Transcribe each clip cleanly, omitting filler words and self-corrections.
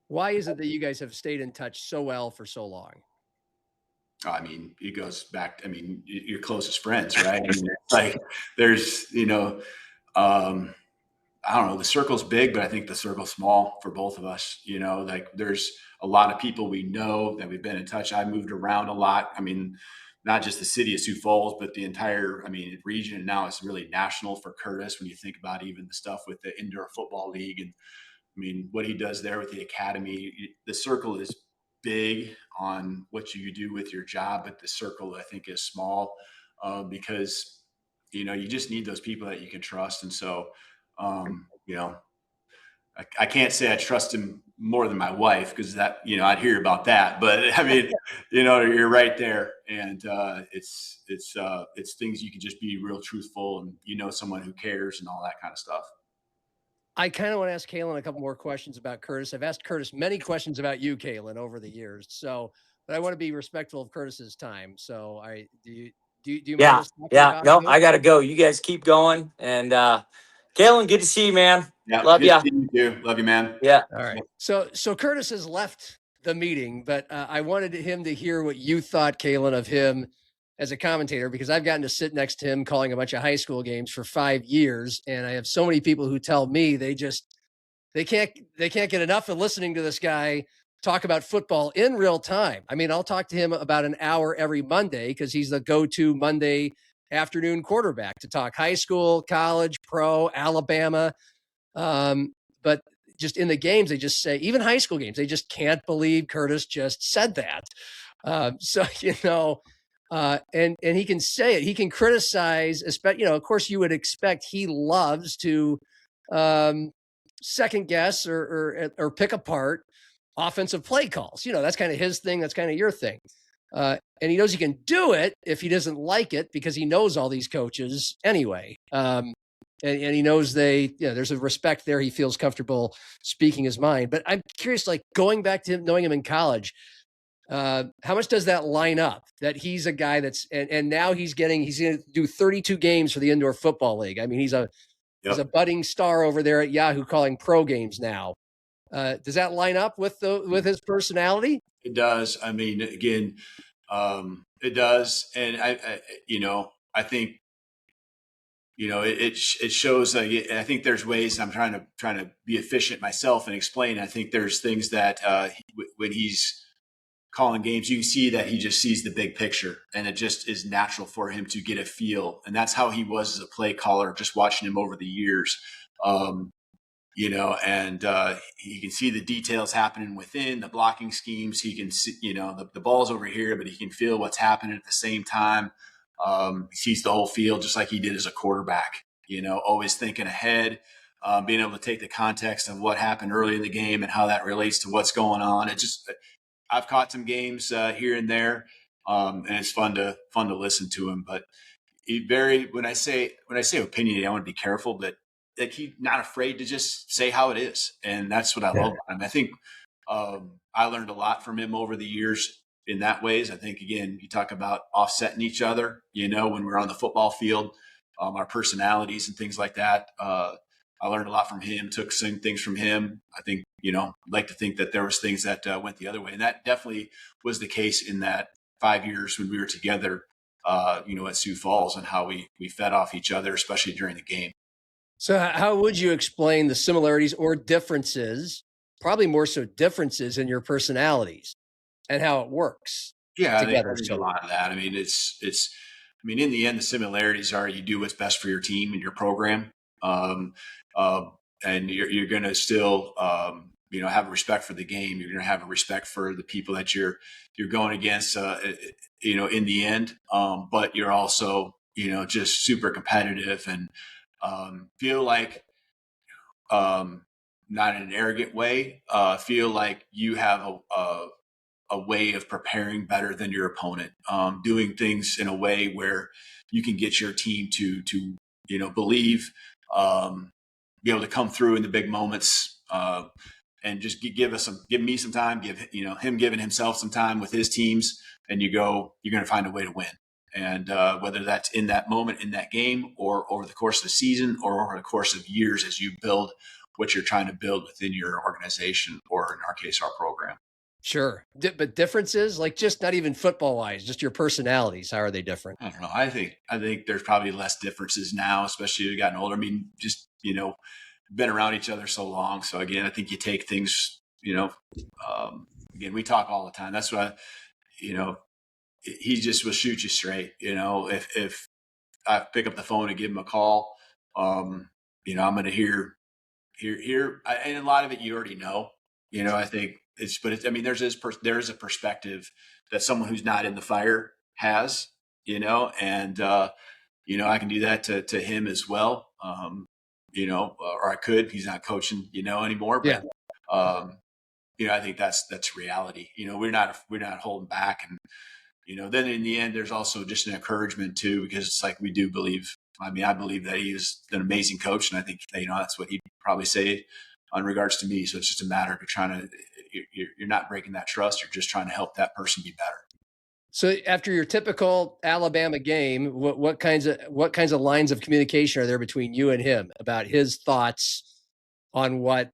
Why is it that you guys have stayed in touch so well for so long? I mean, it goes back. I mean, your closest friends, right? I mean, it's like there's, um, I don't know, the circle's big, but I think the circle's small for both of us. Like there's a lot of people we know that we've been in touch. I moved around a lot. I mean, not just the city of Sioux Falls, but the entire, I mean, region now is really national for Kurtiss when you think about even the stuff with the indoor football league. And I mean, what he does there with the academy, the circle is big on what you do with your job, but the circle I think is small because you just need those people that you can trust. And so, um, you know, I can't say I trust him more than my wife because that I'd hear about that. But I mean, you're right there, and it's things you can just be real truthful and someone who cares and all that kind of stuff. I kind of want to ask Kalen a couple more questions about Kurtiss. I've asked Kurtiss many questions about you, Kalen, over the years. So, but I want to be respectful of Kurtiss's time. So, I do you mind Yeah, us talking yeah. about No, you? I gotta go. You guys keep going. And Kalen, good to see you, man. Yeah, Love good to ya. see you too. Love you, man. Yeah. All right. So Kurtiss has left the meeting, but I wanted him to hear what you thought, Kalen, of him as a commentator, because I've gotten to sit next to him calling a bunch of high school games for 5 years, and I have so many people who tell me they can't get enough of listening to this guy talk about football in real time. I mean, I'll talk to him about an hour every Monday because he's the go-to Monday afternoon quarterback to talk high school, college, pro, Alabama. But just in the games, they just say, even high school games, they just can't believe Kurtiss just said that. So, and he can say it. He can criticize, especially, of course, you would expect he loves to um, second guess or pick apart offensive play calls. That's kind of his thing. That's kind of your thing. And he knows he can do it if he doesn't like it because he knows all these coaches anyway. And he knows there's a respect there. He feels comfortable speaking his mind. But I'm curious, like going back to him, knowing him in college, how much does that line up? That he's a guy and now he's going to do 32 games for the Indoor Football League. I mean, he's a budding star over there at Yahoo calling pro games now. Does that line up with his personality? It does. I mean, again, it does, and I think it shows. I think there's ways. I'm trying to be efficient myself and explain. I think there's things that when he's calling games, you can see that he just sees the big picture, and it just is natural for him to get a feel. And that's how he was as a play caller. Just watching him over the years. And he can see the details happening within the blocking schemes. He can see, the ball's over here, but he can feel what's happening at the same time. He sees the whole field just like he did as a quarterback, always thinking ahead, being able to take the context of what happened early in the game and how that relates to what's going on. I've caught some games here and there, and it's fun to listen to him. But when I say opinion, I want to be careful, but like he's not afraid to just say how it is, and that's what I love about him. I think I learned a lot from him over the years in that ways. I think again, you talk about offsetting each other. When we're on the football field, our personalities and things like that. I learned a lot from him. Took some things from him. I think I'd like to think that there was things that went the other way, and that definitely was the case in that 5 years when we were together. At Sioux Falls, and how we fed off each other, especially during the game. So how would you explain the similarities or differences, probably more so differences in your personalities and how it works Yeah, I think together? there's a lot of that. I mean, in the end, the similarities are you do what's best for your team and your program. Um, and you're going to still, have a respect for the game. You're going to have a respect for the people that you're going against, in the end. But you're also, just super competitive and feel like, not in an arrogant way, feel like you have a way of preparing better than your opponent, doing things in a way where you can get your team to believe, be able to come through in the big moments, and just give me some time, give him giving himself some time with his teams, and you're going to find a way to win. And whether that's in that moment, in that game, or over the course of the season, or over the course of years as you build what you're trying to build within your organization, or in our case, our program. Sure. But differences, like just not even football wise, just your personalities, how are they different? I don't know. I think there's probably less differences now, especially as we've gotten older. I mean, just, been around each other so long. So again, I think you take things, again, we talk all the time. That's why, he just will shoot you straight. If I pick up the phone and give him a call, I'm going to hear, and a lot of it you already know. I think there's a perspective that someone who's not in the fire has, and I can do that to him as well. Or I could. He's not coaching, anymore. But I think that's reality. We're not holding back, and then in the end, there's also just an encouragement too, because it's like we do believe. I mean, I believe that he is an amazing coach, and I think that's what he'd probably say in regards to me. So it's just a matter of trying to. You're not breaking that trust. You're just trying to help that person be better. So after your typical Alabama game, what kinds of lines of communication are there between you and him about his thoughts on what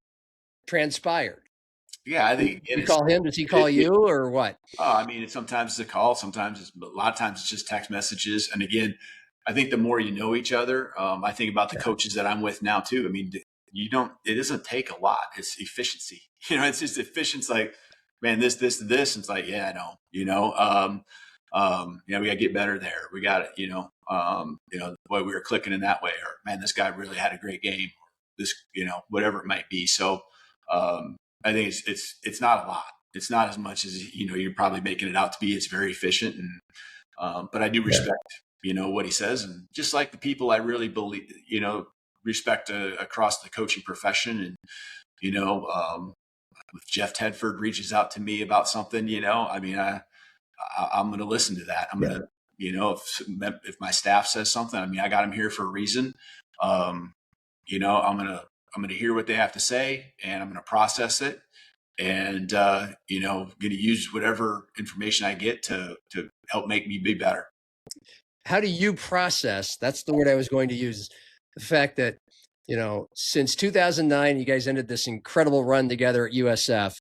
transpired? Yeah, I think you call him. Does he call you, or what? I mean, sometimes it's a call. Sometimes a lot of times it's just text messages. And again, I think the more you know each other, I think about the coaches that I'm with now too. I mean, it doesn't take a lot. It's efficiency. It's just efficiency. Like, man, this, and it's like, yeah, I know, we got to get better there. We got it, the way we were clicking in that way, or man, this guy really had a great game, this, whatever it might be. So, I think it's not a lot. It's not as much as, you're probably making it out to be. It's very efficient. And, but I do respect, what he says. And just like the people I really believe, respect across the coaching profession. And, if Jeff Tedford reaches out to me about something, I mean, I'm going to listen to that. I'm going to, if my staff says something, I mean, I got him here for a reason. I'm going to hear what they have to say, and I'm going to process it, and going to use whatever information I get to help make me be better. How do you process? That's the word I was going to use. The fact that since 2009, you guys ended this incredible run together at USF,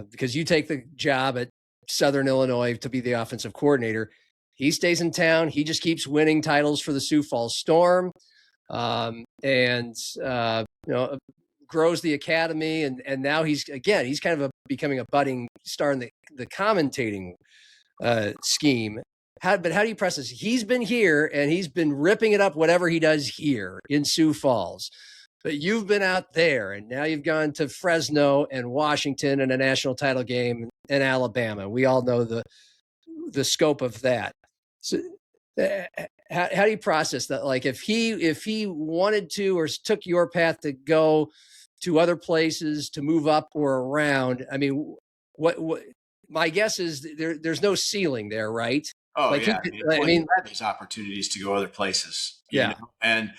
because you take the job at Southern Illinois to be the offensive coordinator. He stays in town. He just keeps winning titles for the Sioux Falls Storm. And grows the academy, and now he's kind of becoming a budding star in the commentating scheme. But how do you process? He's been here and he's been ripping it up, whatever he does here in Sioux Falls. But you've been out there, and now you've gone to Fresno and Washington and a national title game in Alabama. We all know the scope of that. So how do you process that? Like if he wanted to, or took your path to go to other places, to move up or around, I mean, what my guess is there's no ceiling there, right? Oh, like yeah. There's opportunities to go other places. And,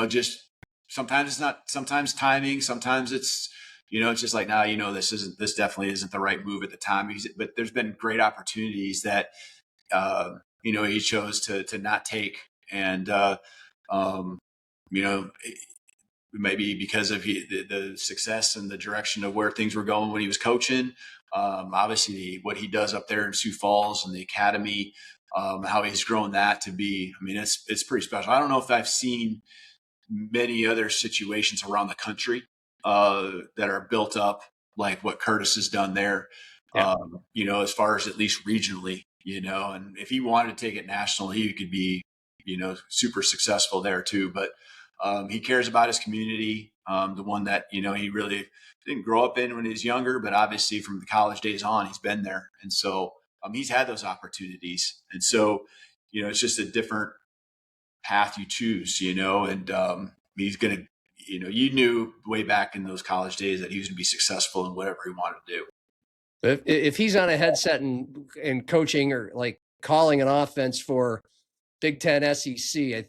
just sometimes it's not, sometimes timing, sometimes it's, it's just like, now, this definitely isn't the right move at the time. But there's been great opportunities that, he chose to not take. And, maybe because of the success and the direction of where things were going when he was coaching. Obviously what he does up there in Sioux Falls and the academy, how he's grown that to be, I mean, it's pretty special. I don't know if I've seen many other situations around the country, that are built up like what Kurtiss has done there, as far as at least regionally, and if he wanted to take it national, he could be, super successful there too. But, he cares about his community, the one that, he really didn't grow up in when he was younger, but obviously from the college days on, he's been there. And so he's had those opportunities. And so, it's just a different path you choose, and he's going to, you knew way back in those college days that he was going to be successful in whatever he wanted to do. If he's on a headset and coaching or like calling an offense for Big Ten SEC,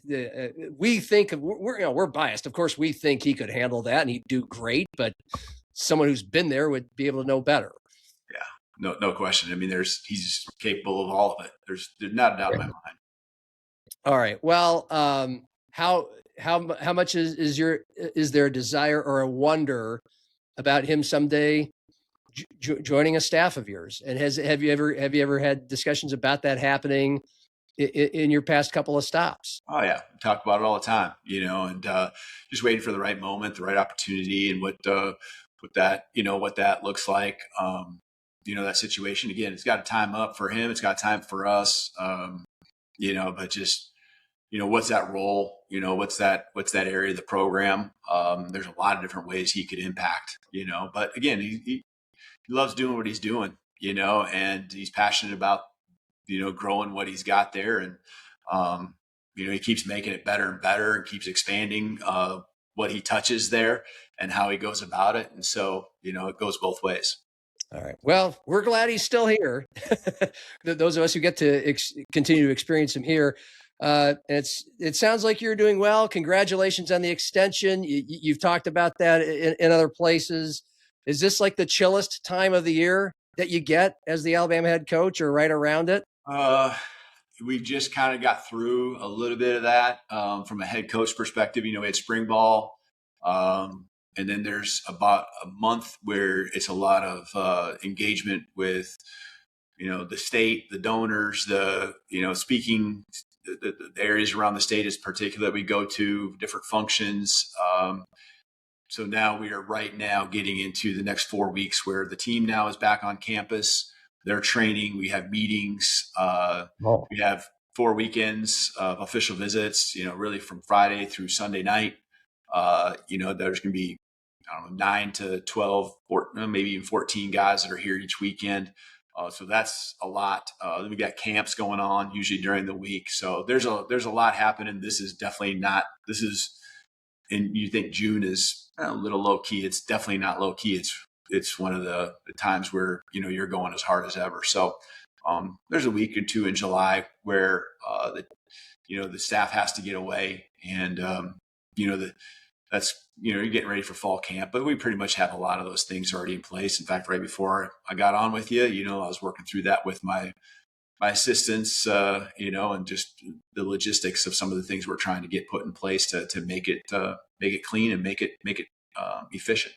we think we're biased. Of course, we think he could handle that and he'd do great, but someone who's been there would be able to know better. Yeah, no question. I mean, he's capable of all of it. There's not a doubt in my mind. All right. Well, how much is there a desire or a wonder about him someday joining a staff of yours? And have you ever had discussions about that happening in your past couple of stops? Oh yeah, we talk about it all the time, and just waiting for the right moment, the right opportunity, and what that looks like. That situation again, it's got a time up for him, it's got time for us. But just what's that role? What's that area of the program? There's a lot of different ways he could impact. But again, he loves doing what he's doing. And he's passionate about growing what he's got there, and he keeps making it better and better, and keeps expanding what he touches there and how he goes about it. And so it goes both ways. All right. Well, we're glad he's still here. Those of us who get to continue to experience him here. It sounds like you're doing well. Congratulations on the extension. You've talked about that in other places. Is this like the chillest time of the year that you get as the Alabama head coach, or right around it? We just kind of got through a little bit of that from a head coach perspective. We had spring ball. And then there's about a month where it's a lot of engagement with, the state, the donors, speaking the areas around the state is particular that we go to, different functions. So now we are right now getting into the next 4 weeks where the team now is back on campus. They're training. We have meetings. We have 4 weekends of official visits, really from Friday through Sunday night. There's going to be 9 to 12, maybe even 14 guys that are here each weekend. So that's a lot. Then we got camps going on usually during the week. So there's a lot happening. This is definitely not, and you think June is a little low key. It's definitely not low key. It's one of the times where, you're going as hard as ever. So there's a week or two in July where, the staff has to get away, and, that's, you're getting ready for fall camp, but we pretty much have a lot of those things already in place. In fact, right before I got on with you, I was working through that with my assistants, and just the logistics of some of the things we're trying to get put in place to make it clean and make it efficient.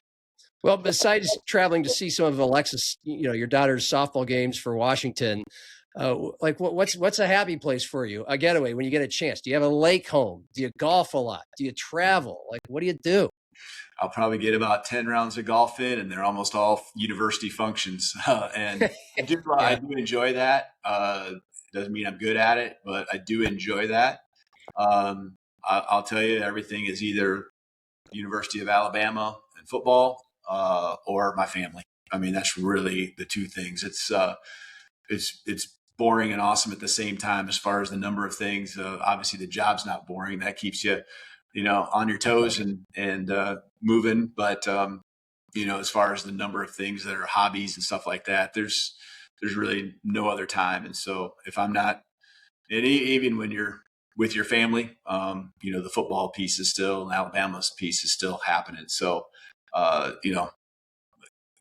Well, besides traveling to see some of Alexis, your daughter's softball games for Washington, what's a happy place for you? A getaway when you get a chance. Do you have a lake home? Do you golf a lot? Do you travel? What do you do? I'll probably get about 10 rounds of golf in, and they're almost all university functions. And I do enjoy that. Doesn't mean I'm good at it, but I do enjoy that. I'll tell you, everything is either University of Alabama and football, or my family. I mean, that's really the two things. It's boring and awesome at the same time as far as the number of things. Obviously, the job's not boring. That keeps you, on your toes and moving. But as far as the number of things that are hobbies and stuff like that, there's really no other time. And so if I'm not, and even when you're with your family, the football piece is still, and Alabama's piece is still happening. So,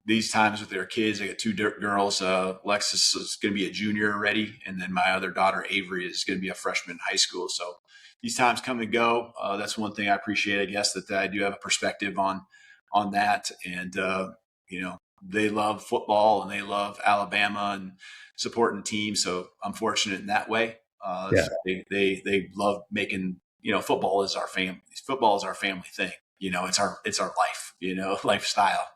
these times with their kids, I got 2 girls. Alexis is going to be a junior already, and then my other daughter, Avery, is going to be a freshman in high school. So these times come and go. That's one thing I appreciate, I guess, that I do have a perspective on that. And, they love football and they love Alabama and supporting the team. So I'm fortunate in that way. So they love making, football is our family. Football is our family thing. It's our life, lifestyle.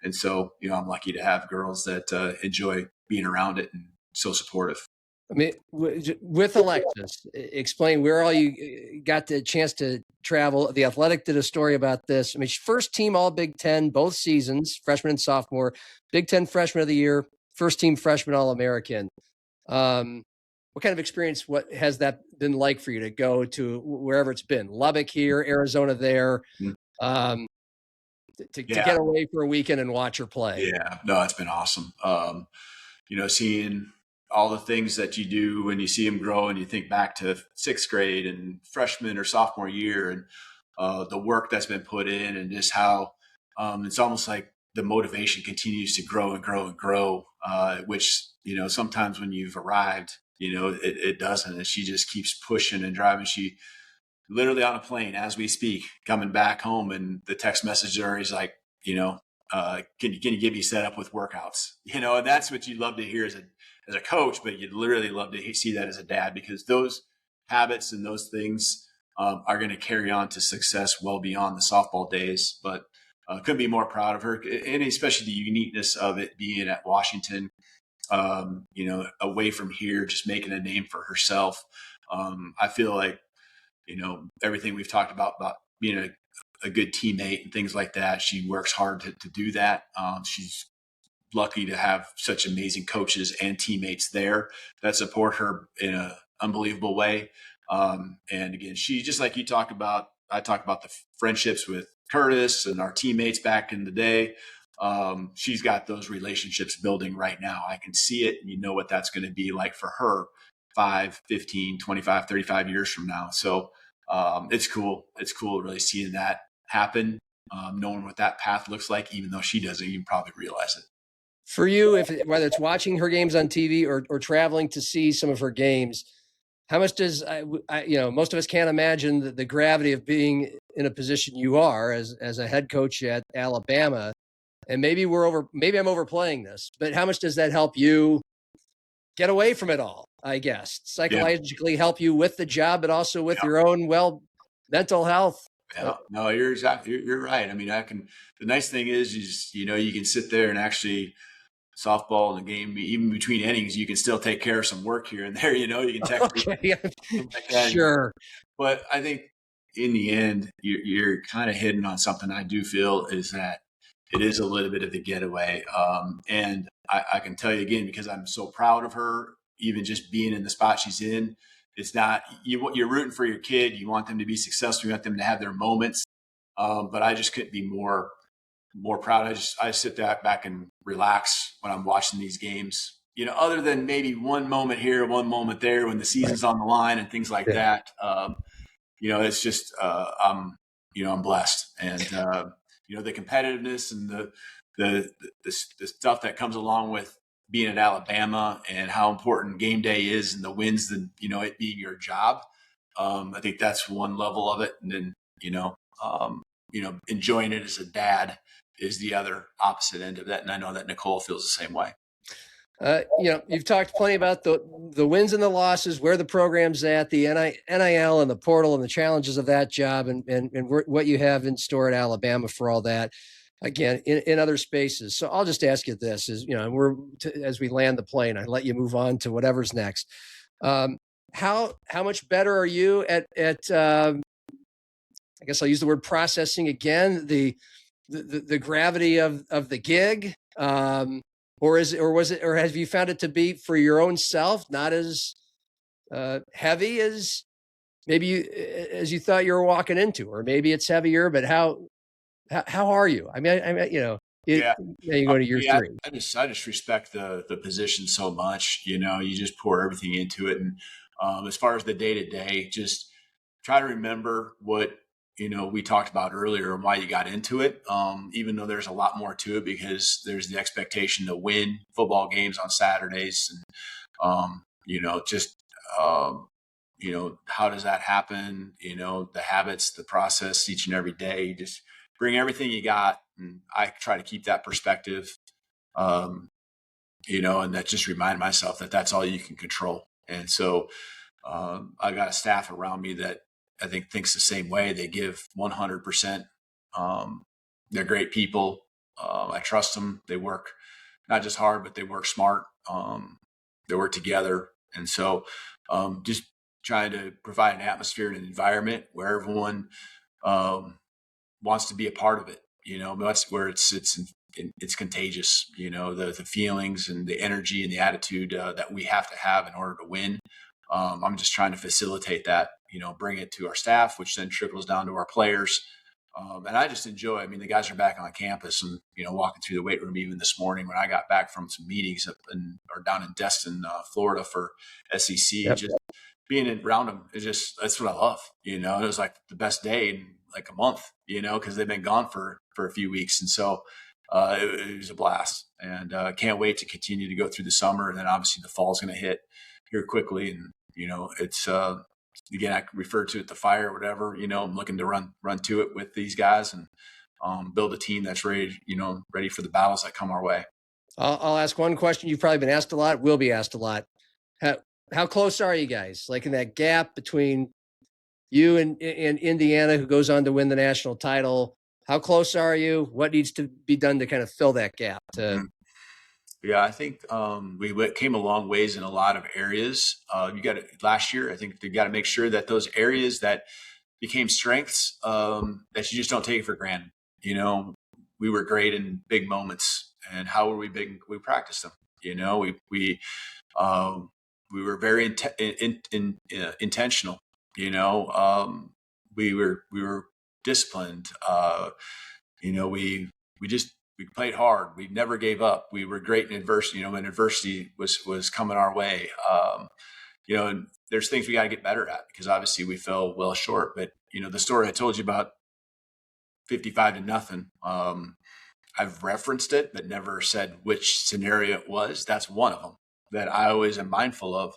And so, I'm lucky to have girls that enjoy being around it and so supportive. I mean, with Alexis, explain where all you got the chance to travel. The Athletic did a story about this. I mean, first team All Big Ten, both seasons, freshman and sophomore, Big Ten Freshman of the Year, first team freshman All-American. What kind of experience, what has that been like for you to go to wherever it's been? Lubbock here, Arizona there, to get away for a weekend and watch her play? Yeah, no, it's been awesome. Seeing all the things that you do when you see them grow, and you think back to 6th grade and freshman or sophomore year, and the work that's been put in, and just how it's almost like the motivation continues to grow and grow and grow, which, sometimes when you've arrived, it doesn't. And she just keeps pushing and driving. She literally on a plane as we speak, coming back home, and the text message there is like, can you get me set up with workouts? And that's what you love to hear as a coach, but you'd literally love to see that as a dad, because those habits and those things are going to carry on to success well beyond the softball days. But couldn't be more proud of her, and especially the uniqueness of it being at Washington, away from here, just making a name for herself. I feel like, everything we've talked about being a good teammate and things like that, she works hard to do that. She's lucky to have such amazing coaches and teammates there that support her in an unbelievable way. And again, she, just like you talk about, I talk about the friendships with Kurtiss and our teammates back in the day. She's got those relationships building right now. I can see it, and what that's going to be like for her 5, 15, 25, 35 years from now. So it's cool. It's cool really seeing that happen, knowing what that path looks like, even though she doesn't even probably realize it. For you, whether it's watching her games on TV or traveling to see some of her games, how much does most of us can't imagine the gravity of being in a position you are as a head coach at Alabama, and maybe I'm overplaying this, but how much does that help you get away from it all? I guess psychologically help you with the job, but also with your own mental health. Yeah, no, you're right. I mean, the nice thing is, you can sit there and actually softball in the game, even between innings, you can still take care of some work here and there, you can text okay. Sure. But I think in the end, you're kind of hitting on something I do feel is that it is a little bit of the getaway. And I can tell you again, because I'm so proud of her, even just being in the spot she's in. It's not, you're rooting for your kid. You want them to be successful. You want them to have their moments. But I just couldn't be more proud. I sit back and relax when I'm watching these games, other than maybe one moment here, one moment there when the season's on the line and things like that. It's just, I'm blessed. And, the competitiveness and the stuff that comes along with being at Alabama and how important game day is and the wins, and, it being your job. I think that's one level of it. And then, enjoying it as a dad is the other opposite end of that. And I know that Nicole feels the same way. You've talked plenty about the wins and the losses, where the program's at, the NIL and the portal and the challenges of that job, and what you have in store at Alabama for all that. Again, in other spaces. So I'll just ask you this: as we land the plane, I let you move on to whatever's next. How much better are you at I guess I'll use the word processing again, the gravity of the gig, or have you found it to be for your own self not as heavy as maybe as you thought you were walking into, or maybe it's heavier, but how are you? I mean, you go to year 3. I just respect the position so much. You just pour everything into it, and as far as the day to day, just try to remember what we talked about earlier and why you got into it. Even though there's a lot more to it, because there's the expectation to win football games on Saturdays, and how does that happen? The habits, the process each and every day. You just bring everything you got, and I try to keep that perspective, and that just remind myself that that's all you can control. And so I got a staff around me that I think thinks the same way. They give 100%. They're great people. I trust them. They work not just hard, but they work smart. They work together. And so just trying to provide an atmosphere and an environment where everyone wants to be a part of it. That's where it's contagious. The feelings and the energy and the attitude that we have to have in order to win. I'm just trying to facilitate that, bring it to our staff, which then trickles down to our players. And I just enjoy, the guys are back on campus and, walking through the weight room even this morning when I got back from some meetings down in Destin, Florida for SEC. Yep. Just being around them that's what I love. It was like the best day in like a month, because they've been gone for a few weeks. And so it was a blast, and can't wait to continue to go through the summer. And then obviously the fall's going to hit here quickly. And, it's again, I refer to it the fire, whatever, I'm looking to run to it with these guys and build a team that's ready, ready for the battles that come our way. I'll ask one question. You've probably been asked a lot, will be asked a lot. How close are you guys? Like in that gap between you and Indiana, who goes on to win the national title, how close are you? What needs to be done to kind of fill that gap? Yeah, I think we came a long ways in a lot of areas. Last year, I think they got to make sure that those areas that became strengths, that you just don't take it for granted. We were great in big moments, and how were we big? We practiced them. We were very intentional. We were disciplined. We played hard. We never gave up. We were great in adversity. When adversity was coming our way. And there's things we got to get better at, because obviously we fell well short. But the story I told you about 55-0. I've referenced it, but never said which scenario it was. That's one of them that I always am mindful of.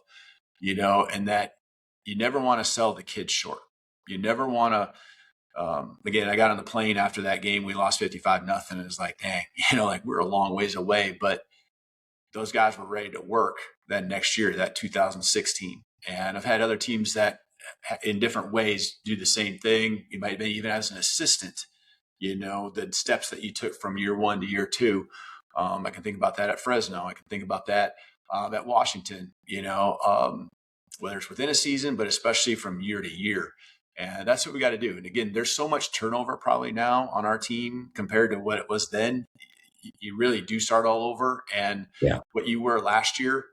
And that you never want to sell the kids short. You never want to. Again, I got on the plane after that game. We lost 55-0. And it was like, dang, we're a long ways away. But those guys were ready to work that next year, that 2016. And I've had other teams that in different ways do the same thing. You might be even as an assistant, the steps that you took from year one to year two. I can think about that at Fresno. I can think about that at Washington, whether it's within a season, but especially from year to year. And that's what we got to do. And again, there's so much turnover probably now on our team compared to what it was then. You really do start all over. And what you were last year,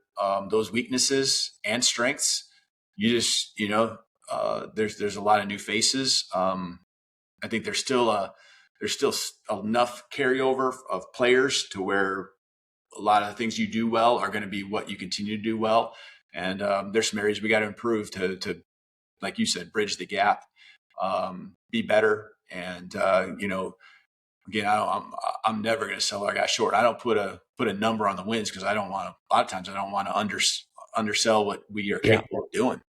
those weaknesses and strengths, you just, there's a lot of new faces. I think there's still enough carryover of players to where a lot of the things you do well are going to be what you continue to do well. And there's some areas we got to improve to, like you said, bridge the gap, be better. And, again, I'm never going to sell our guys short. I don't put a number on the wins, because a lot of times I don't want to undersell what we are capable of doing.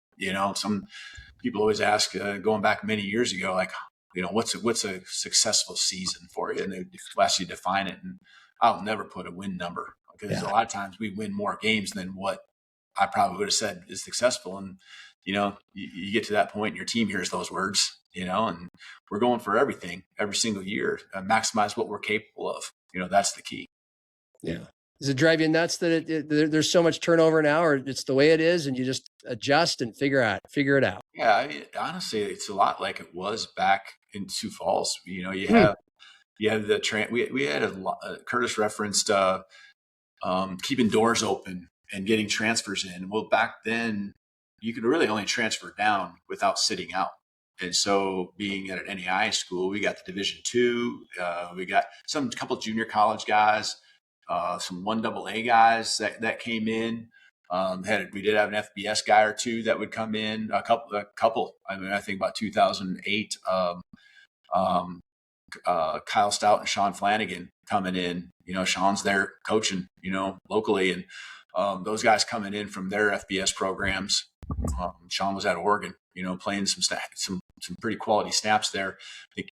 Some people always ask, going back many years ago, like, what's a successful season for you? And they ask you to define it. And I'll never put a win number, because a lot of times we win more games than what I probably would have said is successful. And, you get to that point and your team hears those words, and we're going for everything every single year, maximize what we're capable of. That's the key. Yeah. Does it drive you nuts that there's so much turnover now, or it's the way it is and you just adjust and figure it out? Yeah. Honestly, it's a lot like it was back in Sioux Falls. You have we had Kurtiss referenced keeping doors open and getting transfers in. Well, back then you could really only transfer down without sitting out. And so being at an NAIA school, we got the Division II, we got a couple of junior college guys, some 1AA guys that came in. We did have an FBS guy or two that would come in, a couple. I think about 2008, Kyle Stout and Sean Flanagan coming in. Sean's there coaching, locally, and those guys coming in from their FBS programs. Sean was at Oregon, playing some pretty quality snaps there. I think,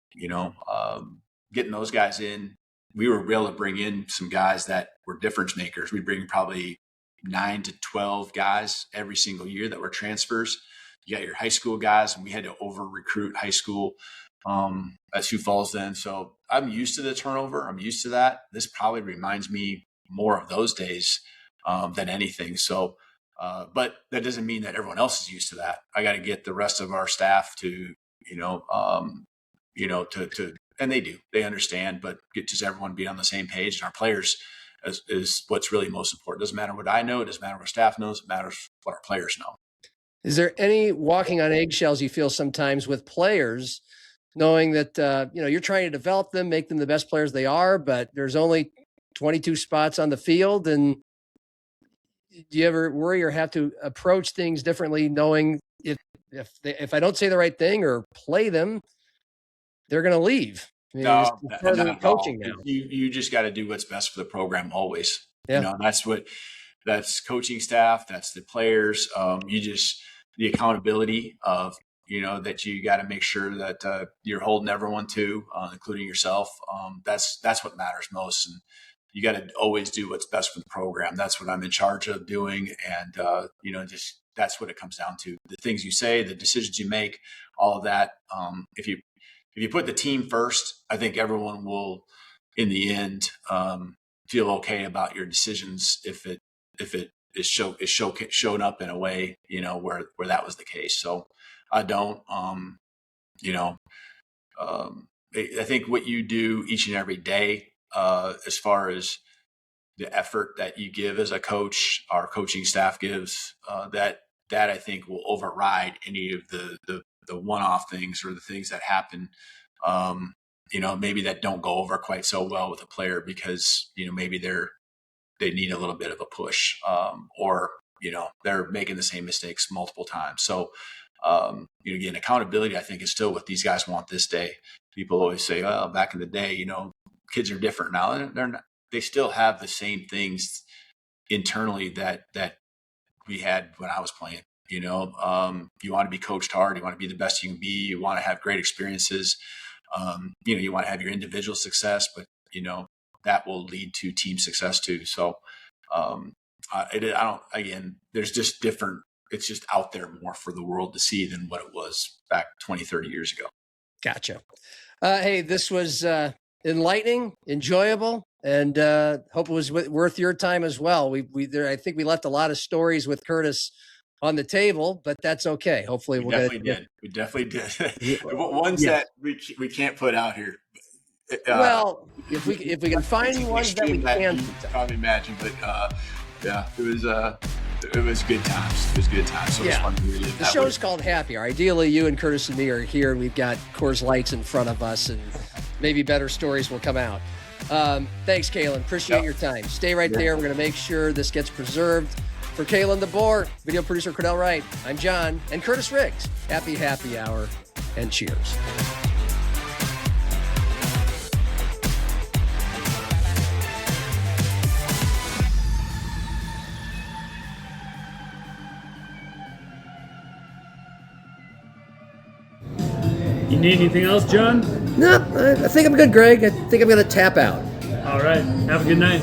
getting those guys in, we were able to bring in some guys that were difference makers. We'd bring probably 9 to 12 guys every single year that were transfers. You got your high school guys, and we had to over recruit high school at Sioux Falls then. So I'm used to the turnover. I'm used to that. This probably reminds me more of those days than anything. So, but that doesn't mean that everyone else is used to that. I got to get the rest of our staff to, and they understand, but get just everyone be on the same page. And our players is what's really most important. It doesn't matter what I know. It doesn't matter what staff knows. It matters what our players know. Is there any walking on eggshells you feel sometimes with players, knowing that, you're trying to develop them, make them the best players they are, but there's only 22 spots on the field? And do you ever worry or have to approach things differently, knowing if I don't say the right thing or play them, they're going to leave? No, further coaching now. You just got to do what's best for the program always. Yeah. That's coaching staff. That's the players. the accountability of, that you got to make sure that you're holding everyone to, including yourself. That's what matters most. And you got to always do what's best for the program. That's what I'm in charge of doing. And, just that's what it comes down to. The things you say, the decisions you make, all of that. If you put the team first, I think everyone will, in the end, feel okay about your decisions if it is shown up in a way, where that was the case. So I don't, I think what you do each and every day, as far as the effort that you give as a coach, our coaching staff gives, that I think will override any of the one-off things or the things that happen, maybe that don't go over quite so well with a player because, maybe they need a little bit of a push, or, they're making the same mistakes multiple times. So, again, accountability, I think, is still what these guys want this day. People always say, well, back in the day, kids are different now. They're not. They still have the same things internally that we had when I was playing. You want to be coached hard. You want to be the best you can be. You want to have great experiences. You want to have your individual success, but that will lead to team success too. So, there's just different. It's just out there more for the world to see than what it was back 20, 30 years ago. Gotcha. Hey, this was enlightening, enjoyable, and hope it was worth your time as well. I think we left a lot of stories with Kurtiss on the table, but that's okay. Hopefully we definitely did. Ones that we can't put out here. Well, if we can find ones that we can, probably imagine. But it was good times. It was good times. So it was fun to relive the show's called Happy Hour. Ideally, you and Kurtiss and me are here, and we've got Coors Lights in front of us, and maybe better stories will come out. Thanks, Kalen. Appreciate your time. Stay right there. We're going to make sure this gets preserved. For Kalen DeBoer, video producer Cordell Wright, I'm John, and Kurtiss Riggs. Happy Hour, and cheers. You need anything else, John? No, I think I'm good, Greg. I think I'm going to tap out. All right. Have a good night.